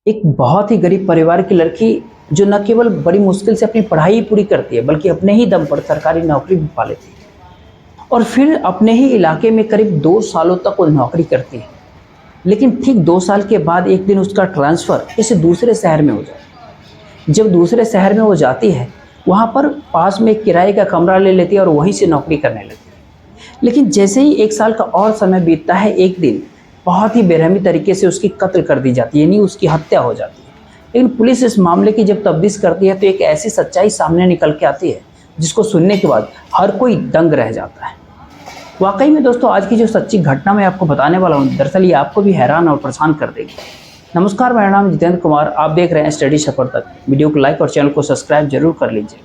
एक बहुत ही गरीब परिवार की लड़की जो न केवल बड़ी मुश्किल से अपनी पढ़ाई पूरी करती है बल्कि अपने ही दम पर सरकारी नौकरी भी पा लेती है और फिर अपने ही इलाके में करीब 2 सालों तक वो नौकरी करती है। लेकिन ठीक 2 साल के बाद एक दिन उसका ट्रांसफ़र किसी दूसरे शहर में हो जाता है। जब दूसरे शहर में वो जाती है, वहाँ पर पास में एक किराए का कमरा ले लेती है और वहीं से नौकरी करने लगती है। लेकिन जैसे ही 1 साल का और समय बीतता है, एक दिन बहुत ही बेरहमी तरीके से उसकी कत्ल कर दी जाती है, यानी उसकी हत्या हो जाती है। लेकिन पुलिस इस मामले की जब तफ्तीश करती है तो एक ऐसी सच्चाई सामने निकल के आती है जिसको सुनने के बाद हर कोई दंग रह जाता है। वाकई में दोस्तों, आज की जो सच्ची घटना मैं आपको बताने वाला हूँ, दरअसल ये आपको भी हैरान और परेशान कर देगी। नमस्कार, मेरा नाम जितेंद्र कुमार, आप देख रहे हैं स्टडी सफर तक। वीडियो को लाइक और चैनल को सब्सक्राइब जरूर कर लीजिए।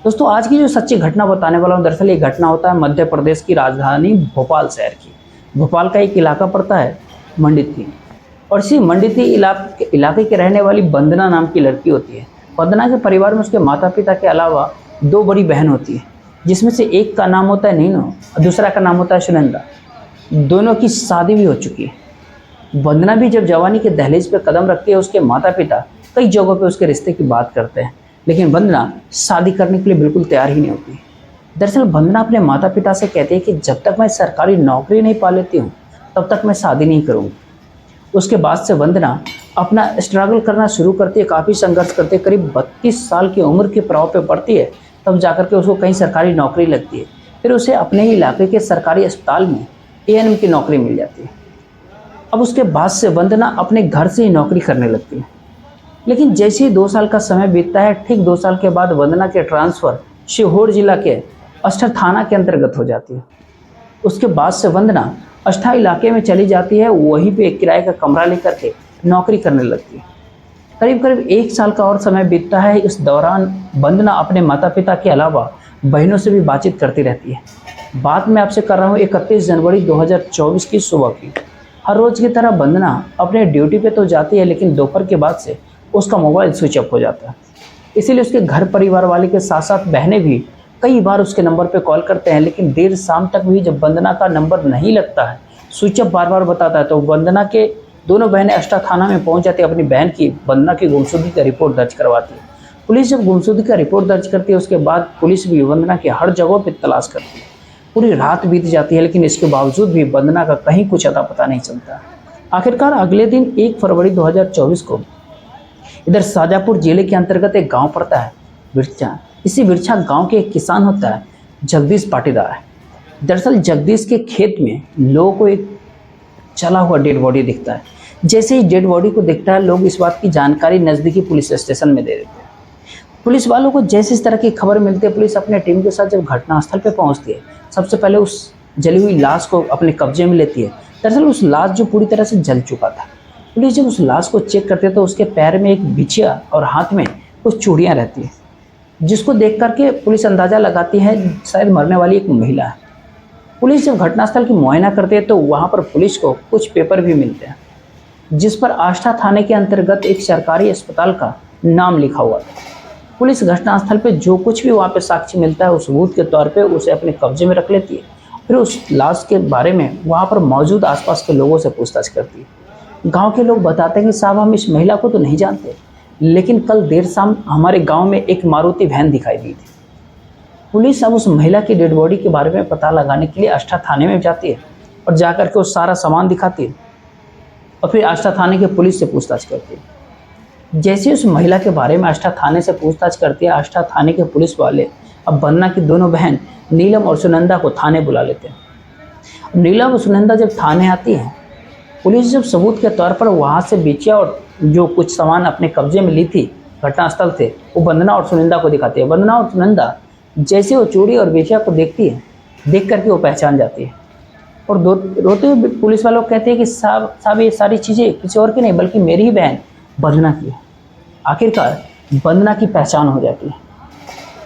दोस्तों, आज की जो सच्ची घटना बताने वाला हूँ, दरअसल ये घटना होता है मध्य प्रदेश की राजधानी भोपाल शहर की। भोपाल का एक इलाका पड़ता है मंडिती, और इसी मंडिती इलाके के रहने वाली वंदना नाम की लड़की होती है। वंदना के परिवार में उसके माता पिता के अलावा 2 बड़ी बहन होती है, जिसमें से एक का नाम होता है नीनो और दूसरा का नाम होता है सुनंदा। दोनों की शादी भी हो चुकी है। वंदना भी जब जवानी के दहलीज पर कदम रखती है, उसके माता पिता कई जगहों पे उसके रिश्ते की बात करते हैं, लेकिन वंदना शादी करने के लिए बिल्कुल तैयार ही नहीं होती। दरअसल वंदना अपने माता पिता से कहती है कि जब तक मैं सरकारी नौकरी नहीं पा लेती हूँ तब तक मैं शादी नहीं करूँगी। उसके बाद से वंदना अपना स्ट्रगल करना शुरू करती है, काफ़ी संघर्ष करती है। करीब 32 साल की उम्र के पड़ाव पे पड़ती है, तब जाकर के उसको कहीं सरकारी नौकरी लगती है। फिर उसे अपने ही इलाके के सरकारी अस्पताल में एएनएम की नौकरी मिल जाती है। अब उसके बाद से वंदना अपने घर से ही नौकरी करने लगती है। लेकिन जैसे ही 2 साल का समय बीतता है, ठीक 2 साल के बाद वंदना के ट्रांसफ़र सीहोर जिला के अष्टर थाना के अंतर्गत हो जाती है। उसके बाद से वंदना अष्टा इलाके में चली जाती है, वहीं पे एक किराए का कमरा लेकर के नौकरी करने लगती है। करीब करीब 1 साल का और समय बीतता है। इस दौरान वंदना अपने माता पिता के अलावा बहनों से भी बातचीत करती रहती है। बात मैं आपसे कर रहा हूँ 31 जनवरी 2024 की सुबह की। हर रोज़ की तरह वंदना अपने ड्यूटी पे तो जाती है, लेकिन दोपहर के बाद से उसका मोबाइल स्विच ऑफ हो जाता है। इसीलिए उसके घर परिवार वाले के साथ साथ बहनें भी कई बार उसके नंबर पे कॉल करते हैं, लेकिन देर शाम तक भी जब वंदना का नंबर नहीं लगता है, स्विच ऑफ बार बार बताता है, तो वंदना के दोनों बहनें अष्टा थाना में पहुंच जाती है। अपनी बहन की, वंदना की गुमशुदगी का रिपोर्ट दर्ज करवाती है। पुलिस जब गुमशुदगी का रिपोर्ट दर्ज करती है, उसके बाद पुलिस भी वंदना की हर जगह पर तलाश करती है। पूरी रात बीत जाती है, लेकिन इसके बावजूद भी वंदना का कहीं कुछ अता पता नहीं चलता। आखिरकार अगले दिन 1 फरवरी 2024 को इधर शाजापुर जिले के अंतर्गत एक गांव पड़ता है विरचा। इसी विरचा गांव के एक किसान होता है जगदीश पाटीदार। दरअसल जगदीश के खेत में लोगों को एक चला हुआ डेड बॉडी दिखता है। जैसे ही डेड बॉडी को दिखता है, लोग इस बात की जानकारी नज़दीकी पुलिस स्टेशन में दे देते हैं। पुलिस वालों को जैसे इस तरह की खबर मिलती है, पुलिस अपने टीम के साथ जब घटनास्थल पर पहुंचती है, सबसे पहले उस जली हुई लाश को अपने कब्जे में लेती है। दरअसल उस लाश जो पूरी तरह से जल चुका था। पुलिस जब उस लाश को चेक करते हैं तो उसके पैर में एक बिछिया और हाथ में कुछ चूड़ियाँ रहती है, जिसको देख करके पुलिस अंदाज़ा लगाती है शायद मरने वाली एक महिला है। पुलिस जब घटनास्थल की मुआयना करती है तो वहाँ पर पुलिस को कुछ पेपर भी मिलते हैं, जिस पर आष्टा थाने के अंतर्गत एक सरकारी अस्पताल का नाम लिखा हुआ था। पुलिस घटनास्थल पर जो कुछ भी वहाँ पर साक्ष्य मिलता है, उस सबूत के तौर पर उसे अपने कब्जे में रख लेती है। फिर उस लाश के बारे में वहाँ पर मौजूद आसपास के लोगों से पूछताछ करती है। गांव के लोग बताते हैं कि साहब, हम इस महिला को तो नहीं जानते, लेकिन कल देर शाम हमारे गांव में एक मारुति वैन दिखाई दी थी। पुलिस अब उस महिला की डेड बॉडी के बारे में पता लगाने के लिए आष्टा थाने में जाती है और जाकर के उस सारा सामान दिखाती है और फिर आष्टा थाने के पुलिस से पूछताछ करती है। जैसे उस महिला के बारे में आष्टा थाने से पूछताछ करती है, आष्टा थाने के पुलिस वाले अब वंदना की दोनों बहन नीलम और सुनंदा को थाने बुला लेते हैं। नीलम और सुनंदा जब थाने आती हैं, पुलिस जब सबूत के तौर पर वहाँ से बिछिया और जो कुछ सामान अपने कब्जे में ली थी घटनास्थल से, वो वंदना और सुनंदा को दिखाती है। वंदना और सुनंदा जैसे वो चूड़ी और बिछिया को देखती है, देख करके वो पहचान जाती है और रोते हुए पुलिस वालों को कहती है कि साहब ये सारी चीज़ें किसी और की नहीं बल्कि मेरी ही बहन वंदना की है। आखिरकार वंदना की पहचान हो जाती है।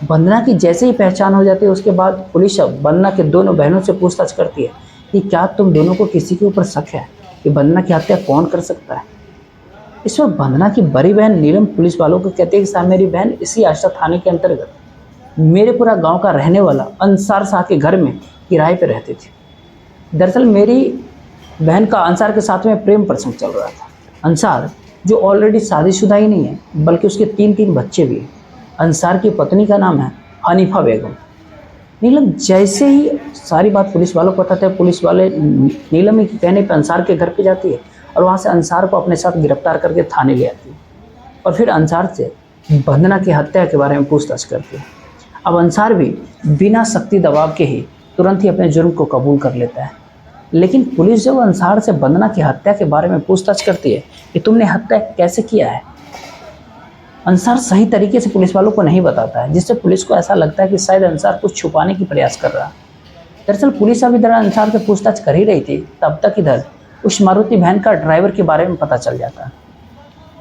वंदना की जैसे ही पहचान हो जाती है, उसके बाद पुलिस वंदना के दोनों बहनों से पूछताछ करती है कि क्या तुम दोनों को किसी के ऊपर शक है कि वंदना की हत्या कौन कर सकता है। इस पर वंदना की बड़ी बहन नीलम पुलिस वालों को कहती है कि साहब, मेरी बहन इसी आष्टा थाने के अंतर्गत मेरे पूरा गांव का रहने वाला अंसार शाह के घर में किराए पर रहती थी। दरअसल मेरी बहन का अंसार के साथ में प्रेम प्रसंग चल रहा था। अंसार जो ऑलरेडी शादीशुदा ही नहीं है बल्कि उसके 3-3 बच्चे भी हैं। अंसार की पत्नी का नाम है हनीफा बेगम। नीलम जैसे ही सारी बात पुलिस वालों को बताते हैं, पुलिस वाले नीलम के कहने पर अंसार के घर पे जाती है और वहाँ से अंसार को अपने साथ गिरफ्तार करके थाने ले आती है और फिर अंसार से वंदना की हत्या के बारे में पूछताछ करती है। अब अंसार भी बिना सख्ती दबाव के ही तुरंत ही अपने जुर्म को कबूल कर लेता है। लेकिन पुलिस जब अंसार से वंदना की हत्या के बारे में पूछताछ करती है कि तुमने हत्या कैसे किया है, अंसार सही तरीके से पुलिस वालों को नहीं बताता है, जिससे पुलिस को ऐसा लगता है कि शायद अंसार कुछ छुपाने की प्रयास कर रहा है। दरअसल पुलिस अब इधर अंसार से पूछताछ कर ही रही थी, तब तक इधर उस मारुति वैन का ड्राइवर के बारे में पता चल जाता है।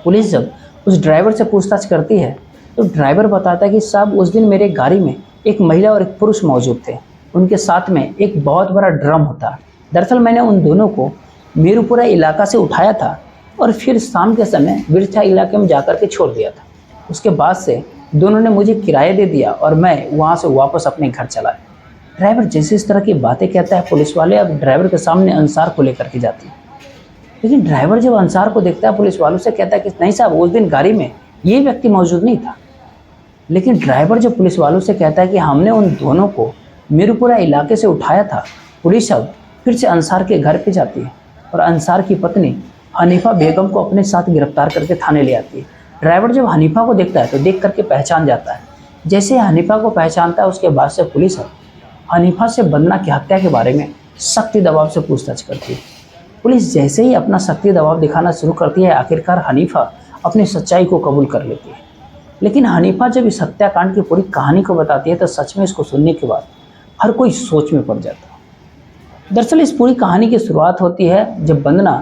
पुलिस जब उस ड्राइवर से पूछताछ करती है तो ड्राइवर बताता है कि साहब उस दिन मेरे गाड़ी में एक महिला और एक पुरुष मौजूद थे, उनके साथ में एक बहुत बड़ा ड्रम होता। दरअसल मैंने उन दोनों को मीरपुरा इलाका से उठाया था और फिर शाम के समय बिरछा इलाके में जाकर के छोड़ दिया था। उसके बाद से दोनों ने मुझे किराया दे दिया और मैं वहाँ से वापस अपने घर चला। ड्राइवर जैसे इस तरह की बातें कहता है, पुलिस वाले अब ड्राइवर के सामने अंसार को लेकर के जाती है। लेकिन ड्राइवर जब अंसार को देखता है, पुलिस वालों से कहता है कि नहीं साहब, उस दिन गाड़ी में ये व्यक्ति मौजूद नहीं था। लेकिन ड्राइवर जब पुलिस वालों से कहता है कि हमने उन दोनों को मीरपुरा इलाके से उठाया था, पुलिस अब फिर से अंसार के घर पे जाती है और अंसार की पत्नी हनीफा बेगम को अपने साथ गिरफ्तार करके थाने ले आती है। ड्राइवर जब हनीफा को देखता है तो देख करके पहचान जाता है। जैसे हनीफा को पहचानता है, उसके बाद से पुलिस हनीफा से वंदना की हत्या के बारे में सख्ती दबाव से पूछताछ करती है। पुलिस जैसे ही अपना सख्ती दबाव दिखाना शुरू करती है, आखिरकार हनीफा अपनी सच्चाई को कबूल कर लेती है। लेकिन हनीफा जब इस हत्याकांड की पूरी कहानी को बताती है तो सच में इसको सुनने के बाद हर कोई सोच में पड़ जाता है। दरअसल इस पूरी कहानी की शुरुआत होती है जब वंदना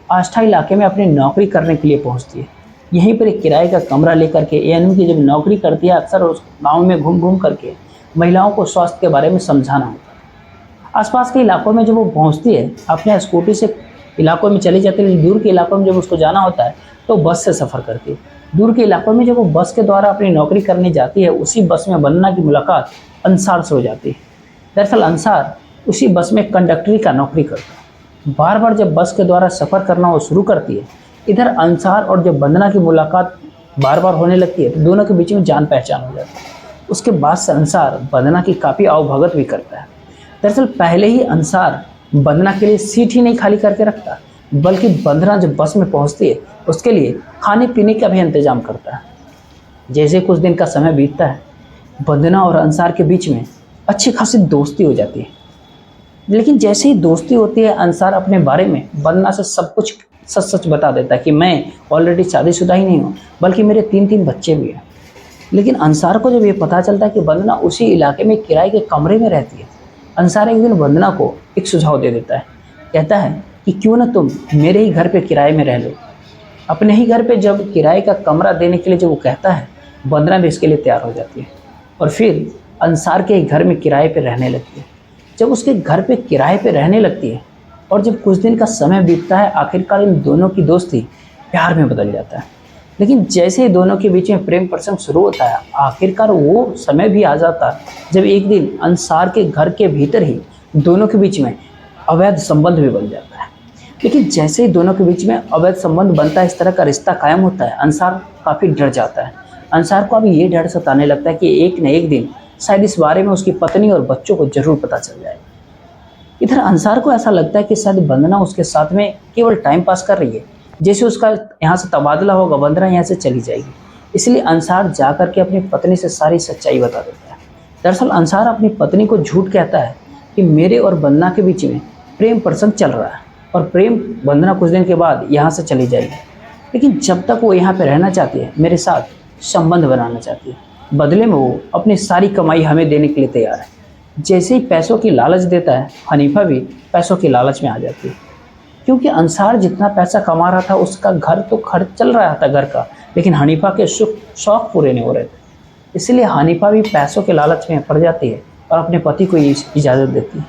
आष्ठा इलाके में अपनी नौकरी करने के लिए पहुंचती है। यहीं पर एक किराए का कमरा लेकर के एएनएम की जब नौकरी करती है, अक्सर उस गाँव में घूम घूम करके महिलाओं को स्वास्थ्य के बारे में समझाना होता है। आसपास के इलाकों में जब वो पहुंचती है, अपने स्कूटी से इलाकों में चली जाती है, लेकिन दूर के इलाकों में जब उसको जाना होता है तो बस से सफ़र करती है। दूर के इलाकों में जब वो बस के द्वारा अपनी नौकरी करने जाती है, उसी बस में वंदना की मुलाकात अंसार से हो जाती है। दरअसल अंसार उसी बस में कंडक्टरी का नौकरी करता है। बार बार जब बस के द्वारा सफ़र करना वो शुरू करती है, इधर अंसार और जब वंदना की मुलाकात बार बार होने लगती है तो दोनों के बीच में जान पहचान हो जाती है। उसके बाद से अंसार वंदना की काफ़ी आवभगत भी करता है। दरअसल पहले ही अंसार वंदना के लिए सीट ही नहीं खाली करके रखता, बल्कि वंदना जब बस में पहुंचती है उसके लिए खाने पीने का भी इंतजाम करता है। जैसे कुछ दिन का समय बीतता है, वंदना और अंसार के बीच में अच्छी खासी दोस्ती हो जाती है। लेकिन जैसे ही दोस्ती होती है, अंसार अपने बारे में वंदना से सब कुछ सच सच बता देता है कि मैं ऑलरेडी शादीशुदा ही नहीं हूँ, बल्कि मेरे 3-3 बच्चे भी हैं। लेकिन अंसार को जब ये पता चलता है कि वंदना उसी इलाके में किराए के कमरे में रहती है, अंसार एक दिन वंदना को एक सुझाव दे देता है। कहता है कि क्यों ना तुम मेरे ही घर पे किराए में रह लो। अपने ही घर पे जब किराए का कमरा देने के लिए जब वो कहता है, वंदना भी इसके लिए तैयार हो जाती है और फिर अंसार के घर में किराए पे रहने लगती है। जब उसके घर पे किराए पे रहने लगती है और जब कुछ दिन का समय बीतता है, आखिरकार इन दोनों की दोस्ती प्यार में बदल जाता है। लेकिन जैसे ही दोनों के बीच में प्रेम प्रसंग शुरू होता है, आखिरकार वो समय भी आ जाता है जब एक दिन अंसार के घर के भीतर ही दोनों के बीच में अवैध संबंध भी बन जाता है। लेकिन जैसे ही दोनों के बीच में अवैध संबंध बनता है, इस तरह का रिश्ता कायम होता है, अंसार काफ़ी डर जाता है। अंसार को अभी ये डर सताने लगता है कि एक न एक दिन शायद इस बारे में उसकी पत्नी और बच्चों को जरूर पता चल जाए। इधर अंसार को ऐसा लगता है कि शायद वंदना उसके साथ में केवल टाइम पास कर रही है, जैसे उसका यहाँ से तबादला होगा, वंदना यहाँ से चली जाएगी। इसलिए अंसार जा कर के अपनी पत्नी से सारी सच्चाई बता देता है। दरअसल अंसार अपनी पत्नी को झूठ कहता है कि मेरे और वंदना के बीच में प्रेम प्रसंग चल रहा है और वंदना कुछ दिन के बाद यहाँ से चली जाएगी। लेकिन जब तक वो यहाँ पे रहना चाहती है, मेरे साथ संबंध बनाना चाहती है, बदले में वो अपनी सारी कमाई हमें देने के लिए तैयार है। जैसे ही पैसों की लालच देता है, हनीफा भी पैसों की लालच में आ जाती है। क्योंकि अंसार जितना पैसा कमा रहा था, उसका घर तो खर्च चल रहा था घर का, लेकिन हनीफा के सुख शौक पूरे नहीं हो रहे थे। इसलिए हनीफा भी पैसों के लालच में पड़ जाती है और अपने पति को इजाज़त देती है।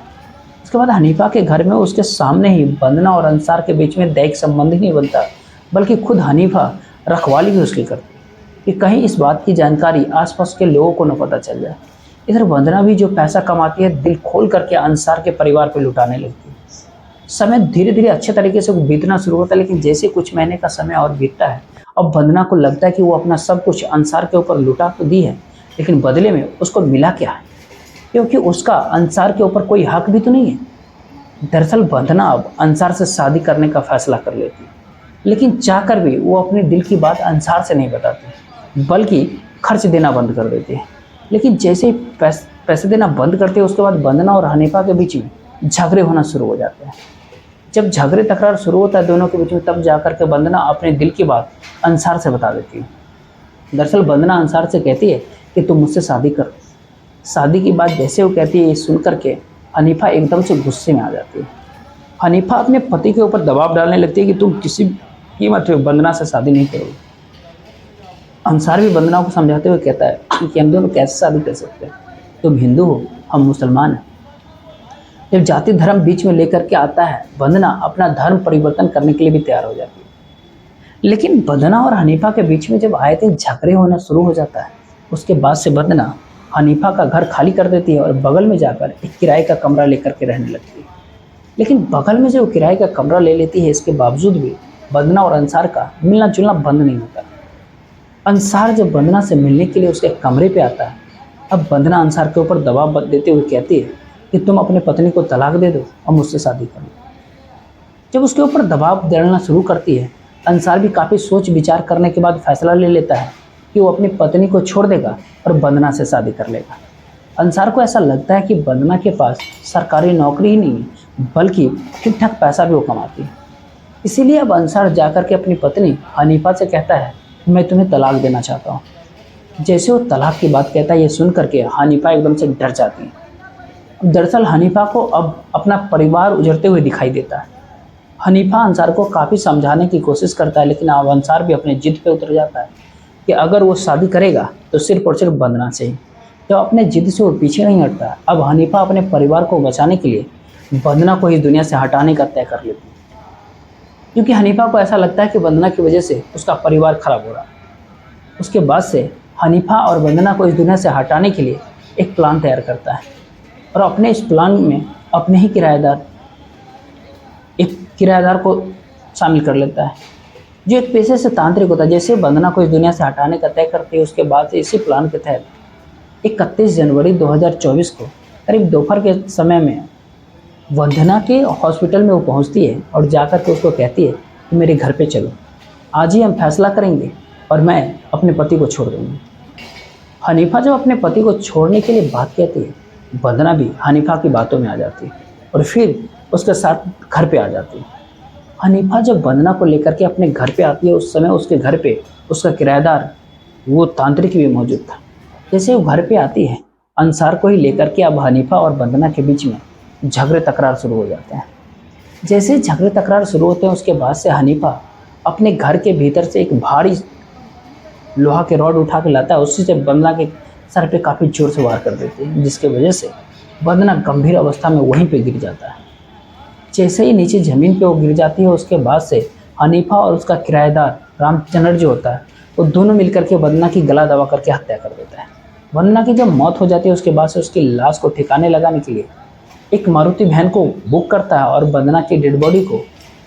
उसके बाद हनीफा के घर में उसके सामने ही वंदना और अंसार के बीच में दैहिक संबंध ही नहीं बनता, बल्कि खुद हनीफा रखवाली भी उसकी करती है कि कहीं इस बात की जानकारी आसपास के लोगों को न पता चल जाए। इधर वंदना भी जो पैसा कमाती है, दिल खोल करके अंसार के परिवार पर लुटाने लगती है। समय धीरे धीरे अच्छे तरीके से बीतना शुरू होता है, लेकिन जैसे कुछ महीने का समय और बीतता है, अब वंदना को लगता है कि वो अपना सब कुछ अंसार के ऊपर लुटा तो दी है, लेकिन बदले में उसको मिला क्या है, क्योंकि उसका अंसार के ऊपर कोई हक भी तो नहीं है। दरअसल वंदना अब अंसार से शादी करने का फैसला कर लेती है, लेकिन चाहकर भी वो अपने दिल की बात अंसार से नहीं बताती, बल्कि खर्च देना बंद कर देती है। लेकिन जैसे ही पैसे देना बंद करते हैं, उसके बाद वंदना और हनीफा के बीच में झगड़े होना शुरू हो जाते हैं। जब झगड़े तकरार शुरू होता है दोनों के बीच में, तब जाकर के वंदना अपने दिल की बात अंसार से बता देती है। दरअसल वंदना अंसार से कहती है कि तुम मुझसे शादी कर। शादी की बात जैसे वो कहती है, ये सुन करके हनीफा एकदम से गुस्से में आ जाती है। हनीफा अपने पति के ऊपर दबाव डालने लगती है कि तुम किसी कीमत पे वंदना से शादी नहीं करोगे। अंसार भी वंदना को समझाते हुए कहता है कि हम दोनों कैसे शादी कर सकते हैं, तुम हिंदू हो, हम मुसलमान हैं। जब जाति धर्म बीच में लेकर के आता है, वंदना अपना धर्म परिवर्तन करने के लिए भी तैयार हो जाती है। लेकिन वंदना और हनीफा के बीच में जब आए थे झगड़े होना शुरू हो जाता है, उसके बाद से वंदना हनीफा का घर खाली कर देती है और बगल में जाकर एक किराए का कमरा लेकर के रहने लगती है। लेकिन बगल में जो किराए का कमरा ले लेती है, इसके बावजूद भी वंदना और अंसार का मिलना जुलना बंद नहीं होता। अंसार जब वंदना से मिलने के लिए उसके कमरे पे आता है, अब वंदना अंसार के ऊपर दबाव देते हुए कहती है कि तुम अपने पत्नी को तलाक दे दो और मुझसे शादी कर लो। जब उसके ऊपर दबाव डालना शुरू करती है, अंसार भी काफ़ी सोच विचार करने के बाद फैसला ले लेता है कि वो अपनी पत्नी को छोड़ देगा और वंदना से शादी कर लेगा। अंसार को ऐसा लगता है कि वंदना के पास सरकारी नौकरी ही नहीं है, बल्कि ठीक ठाक पैसा भी वो कमाती है। इसीलिए अब अंसार जाकर के अपनी पत्नी हनीफा से कहता है, मैं तुम्हें तलाक देना चाहता हूँ। जैसे वो तलाक की बात कहता है, ये सुन करके हनीफा एकदम से डर जाती है। दरअसल हनीफा को अब अपना परिवार उजड़ते हुए दिखाई देता है। हनीफा अंसार को काफ़ी समझाने की कोशिश करता है, लेकिन अब अंसार भी अपने जिद पे उतर जाता है कि अगर वो शादी करेगा तो सिर्फ और सिर्फ वंदना से ही। जब अपने जिद से वो पीछे नहीं हटता, अब हनीफा अपने परिवार को बचाने के लिए वंदना को इस दुनिया से हटाने का तय कर लेती है, क्योंकि हनीफा को ऐसा लगता है कि वंदना की वजह से उसका परिवार खराब हो रहा है। उसके बाद से हनीफा और वंदना को इस दुनिया से हटाने के लिए एक प्लान तैयार करता है और अपने इस प्लान में अपने ही एक किराएदार को शामिल कर लेता है, जो एक पेशे से तांत्रिक होता है। जैसे वंदना को इस दुनिया से हटाने का तय करते हैं, उसके बाद से इसी प्लान के तहत 31 जनवरी 2024 को करीब दोपहर के समय में वंदना के हॉस्पिटल में वो पहुंचती है और जाकर के उसको कहती है कि मेरे घर पे चलो, आज ही हम फैसला करेंगे और मैं अपने पति को छोड़ दूँगी। हनीफा जब अपने पति को छोड़ने के लिए बात कहती है, वंदना भी हनीफा की बातों में आ जाती है और फिर उसके साथ घर पे आ जाती है। हनीफा जब वंदना को लेकर के अपने घर पे आती है, उस समय उसके घर पे उसका किराएदार वो तांत्रिक भी मौजूद था। जैसे वो घर पे आती है, अंसार को ही लेकर के अब हनीफा और वंदना के बीच में झगड़े तकरार शुरू हो जाते हैं। जैसे झगड़े तकरार शुरू होते हैं, उसके बाद से हनीफा अपने घर के भीतर से एक भारी लोहा के रॉड उठा के लाता है, उसी से वंदना के सर पे काफ़ी जोर से वार कर देती है, जिसके वजह से वंदना गंभीर अवस्था में वहीं पे गिर जाता है। जैसे ही नीचे ज़मीन पे वो गिर जाती है, उसके बाद से हनीफा और उसका किराएदार रामचंद्र जो होता है, वो दोनों मिलकर के वंदना की गला दबा करके हत्या कर देता है। वंदना की जब मौत हो जाती है, उसके बाद से उसकी लाश को ठिकाने लगाने के लिए एक मारुति वैन को बुक करता है और वंदना की डेड बॉडी को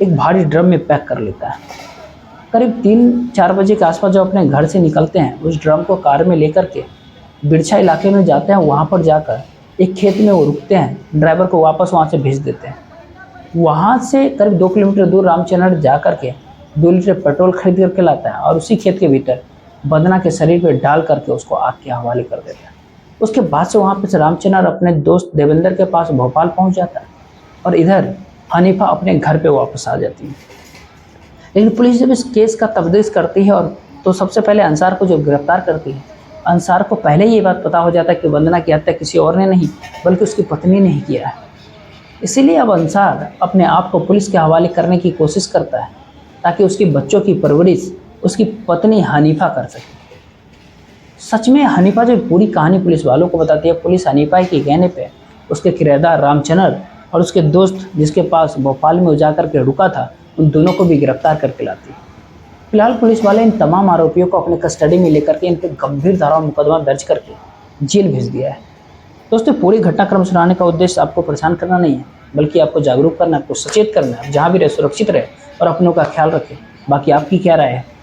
एक भारी ड्रम में पैक कर लेता है। करीब 3-4 बजे के आसपास जब अपने घर से निकलते हैं, उस ड्रम को कार में लेकर के बिरछा इलाके में जाते हैं। वहाँ पर जाकर एक खेत में वो रुकते हैं, ड्राइवर को वापस वहाँ से भेज देते हैं। वहाँ से करीब 2 किलोमीटर दूर रामचंद्र जा कर के 2 लीटर पेट्रोल खरीद करके लाता है और उसी खेत के भीतर वंदना के शरीर पर डाल करके उसको आग के हवाले कर देता है। उसके बाद से वहाँ पर से रामचंद्र अपने दोस्त देवेंद्र के पास भोपाल पहुँच जाता है और इधर हनीफा अपने घर पे वापस आ जाती है। लेकिन पुलिस जब इस केस का तफ्तीश करती है और तो सबसे पहले अंसार को जब गिरफ्तार करती है, अंसार को पहले ये बात पता हो जाता है कि वंदना की हत्या किसी और ने नहीं बल्कि उसकी पत्नी ने ही किया है। इसीलिए अब अंसार अपने आप को पुलिस के हवाले करने की कोशिश करता है ताकि उसकी बच्चों की परवरिश उसकी पत्नी हनीफा कर सके। सच में हनीफा जो पूरी कहानी पुलिस वालों को बताती है, पुलिस हनीफा के कहने पे उसके किराएदार रामचंद्र और उसके दोस्त जिसके पास भोपाल में जाकर के रुका था, उन दोनों को भी गिरफ्तार करके लाती है। फिलहाल पुलिस वाले इन तमाम आरोपियों को अपने कस्टडी में लेकर के इन पर गंभीर धाराओं में मुकदमा दर्ज करके जेल भेज दिया है। दोस्तों, पूरी घटनाक्रम सुनाने का उद्देश्य आपको परेशान करना नहीं है, बल्कि आपको जागरूक करना है, आपको सचेत करना है। आप जहाँ भी रहे सुरक्षित रहे और अपनों का ख्याल रखें। बाकी आपकी क्या राय है?